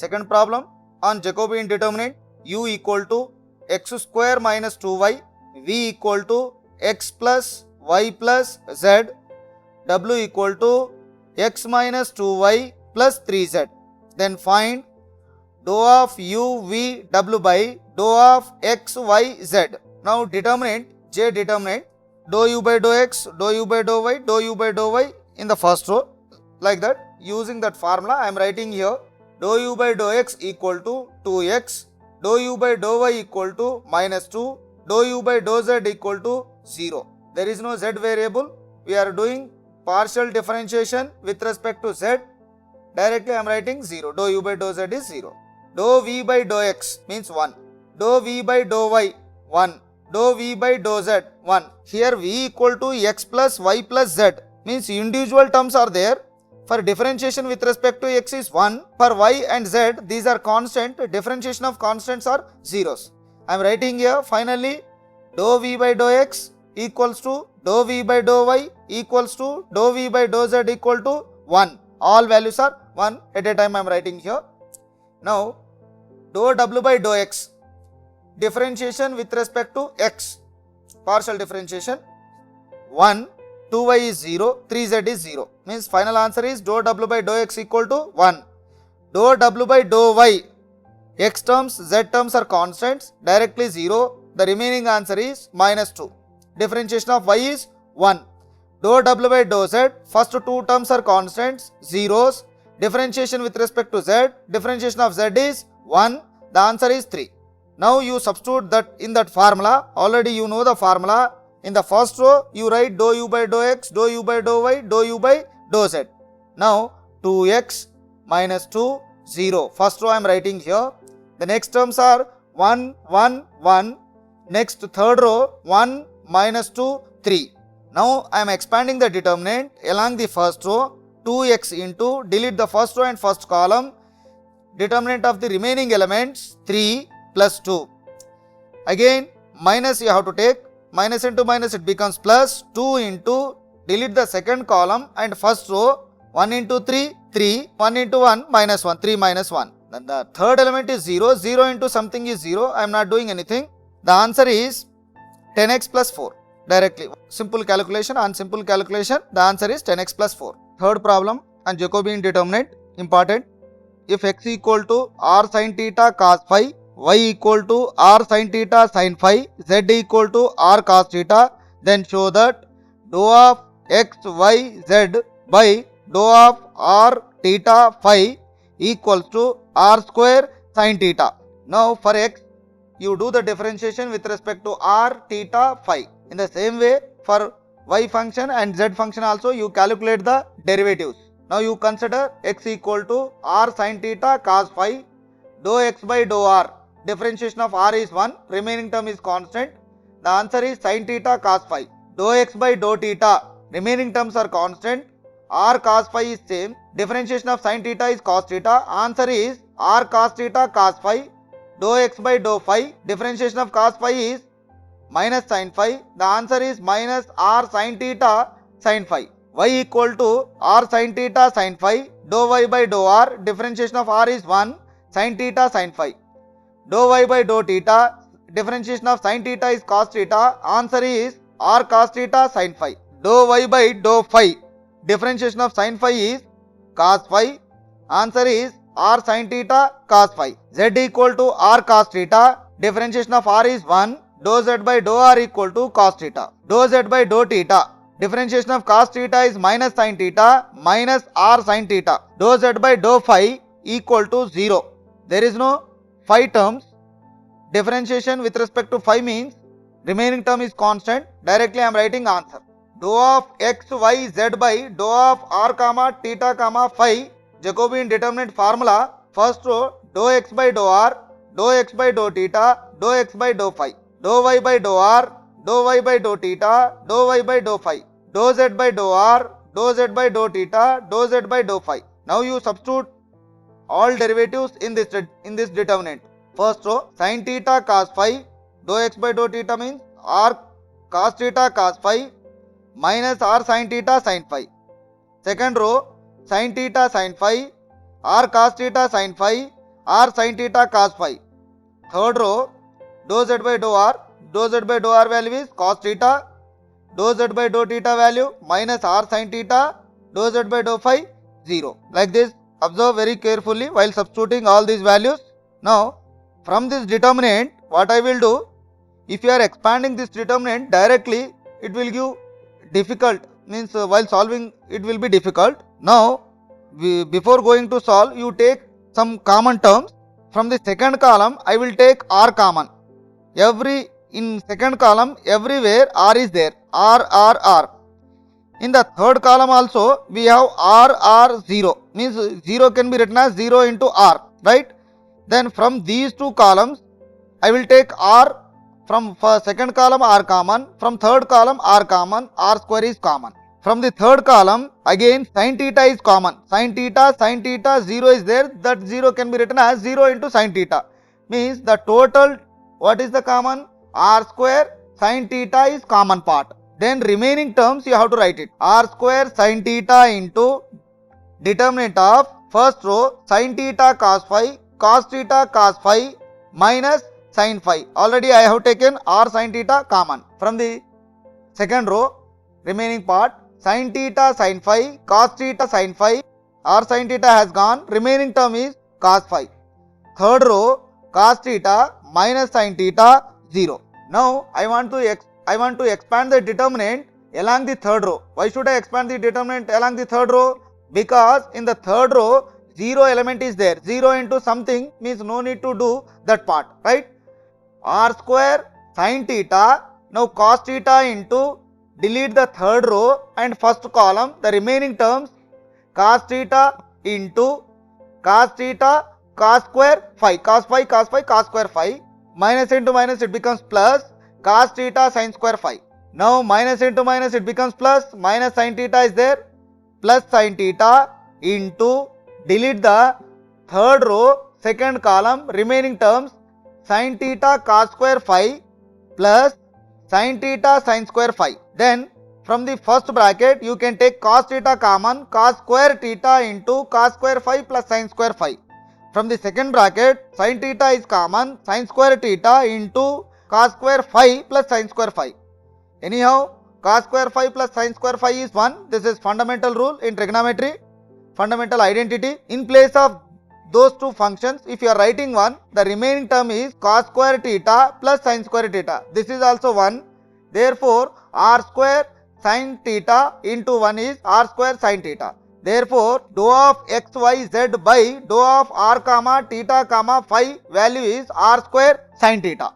second problem on Jacobian determinant u equal to x square minus 2y, v equal to x plus y plus z, w equal to x minus 2y plus 3z. Then find dou of u v w by dou of x y z. Now determinant J determinant dou u by dou x, dou u by dou y, dou u by dou y in the first row, like that. Using that formula I am writing here dou u by dou x equal to 2x, dou u by dou y equal to minus 2, dou u by dou z equal to 0. There is no z variable. We are doing partial differentiation with respect to z. Directly I am writing 0. Dou u by dou z is 0. Dou v by dou x means 1. Dou v by dou y 1. Dou v by dou z 1. Here v equal to x plus y plus z means individual terms are there. For differentiation with respect to x is 1. For y and z these are constant. Differentiation of constants are zeros. I am writing here finally dou v by dou x equals to dou v by dou y equals to dou v by dou z equal to 1. All values are 1 at a time I am writing here. Now dou w by dou x, differentiation with respect to x, partial differentiation 1, 2y is 0, 3z is 0, means final answer is dou w by dou x equal to 1. Dou w by dou y, x terms, z terms are constants, directly 0, the remaining answer is minus 2. Differentiation of y is 1. Dou w by dou z, first two terms are constants, zeros, differentiation with respect to z, differentiation of z is 1, the answer is 3. Now you substitute that in that formula, already you know the formula. In the first row you write dou u by dou x, dou u by dou y, dou u by dou z. Now 2x minus 2, 0. First row I am writing here. The next terms are 1, 1, 1. Next third row 1, minus 2, 3. Now I am expanding the determinant along the first row. 2x into, delete the first row and first column. Determinant of the remaining elements 3 plus 2. Again minus you have to take. Minus into minus it becomes plus, 2 into, delete the second column and first row, 1 into 3, 3, 1 into 1, minus 1, 3 minus 1. Then the third element is 0, 0 into something is 0, I am not doing anything. The answer is 10x plus 4, directly. Simple calculation, on simple calculation, the answer is 10x plus 4. Third problem on Jacobian determinant, important. If x equal to r sin theta cos phi, y equal to r sin theta sin phi, z equal to r cos theta, then show that dou of x, y, z by dou of r theta phi equals to r square sin theta. Now for x, you do the differentiation with respect to r theta phi. In the same way for y function and z function also you calculate the derivatives. Now you consider x equal to r sin theta cos phi, dou x by dou r. Differentiation of r is 1, remaining term is constant. The answer is sin theta cos phi. Dou x by dou theta, remaining terms are constant. R cos phi is same. Differentiation of sin theta is cos theta. Answer is r cos theta cos phi. Dou x by dou phi, differentiation of cos phi is minus sin phi. The answer is minus r sin theta sin phi. Y equal to r sin theta sin phi. Dou y by dou r, differentiation of r is 1, sin theta sin phi. Dou y by dou theta, differentiation of sin theta is cos theta, answer is r cos theta sin phi. Dou y by dou phi, differentiation of sin phi is cos phi, answer is r sin theta cos phi. Z equal to r cos theta, differentiation of r is 1, dou z by dou r equal to cos theta. Dou z by dou theta, differentiation of cos theta is minus sin theta minus r sin theta. Dou z by dou phi equal to 0. There is no phi terms. Differentiation with respect to phi means remaining term is constant. Directly I am writing answer. Dou of x, y, z by dou of r comma theta comma phi, Jacobian determinant formula. First row dou x by dou r, dou x by dou theta, dou x by dou phi, dou y by dou r, dou y by dou theta, dou y by dou phi, dou z by dou r, dou z by dou theta, dou z by dou phi. Now you substitute all derivatives in this determinant. First row sin theta cos phi, dou x by dou theta means r cos theta cos phi minus r sin theta sin phi. Second row sin theta sin phi, r cos theta sin phi, r sin theta cos phi. Third row, dou z by dou r value is cos theta, dou z by dou theta value minus r sin theta, dou z by dou phi 0. Like this, observe very carefully while substituting all these values. Now, from this determinant, what I will do, if you are expanding this determinant directly, it will give difficult, means while solving it will be difficult. Now, before going to solve, you take some common terms. From the second column, I will take r common. In second column, everywhere r is there, r. In the third column also, we have r 0, means 0 can be written as 0 into r, right? Then from these two columns, I will take r. From second column r common, from third column r common, r square is common. From the third column, again sin theta is common. Sin theta 0 is there, that 0 can be written as 0 into sin theta. Means the total, what is the common? R square sin theta is common part. Then remaining terms you have to write it. R square sin theta into determinant of first row sin theta cos phi minus sin phi. Already I have taken r sin theta common. From the second row, remaining part sin theta sin phi, cos theta sin phi, r sin theta has gone, remaining term is cos phi. Third row, cos theta minus sin theta 0. Now I want to expand the determinant along the third row. Why should I expand the determinant along the third row? Because in the third row 0 element is there. 0 into something means no need to do that part, right? R square sin theta, now cos theta into, delete the third row and first column, the remaining terms cos theta into cos theta cos square phi, cos square phi, minus into minus it becomes plus cos theta sin square phi. Now minus into minus it becomes plus, minus sin theta is there, plus sin theta into, delete the third row second column, remaining terms sin theta cos square phi plus sin theta sin square phi. Then from the first bracket you can take cos theta common, cos square theta into cos square phi plus sin square phi. From the second bracket, sin theta is common, sin square theta into cos square phi plus sin square phi. Anyhow, cos square phi plus sin square phi is 1. This is fundamental rule in trigonometry, fundamental identity. In place of those two functions, if you are writing one, the remaining term is cos square theta plus sin square theta. This is also 1. Therefore, r square sin theta into 1 is r square sin theta. Therefore, dou of x, y, z by dou of r comma theta comma phi value is r square sin theta.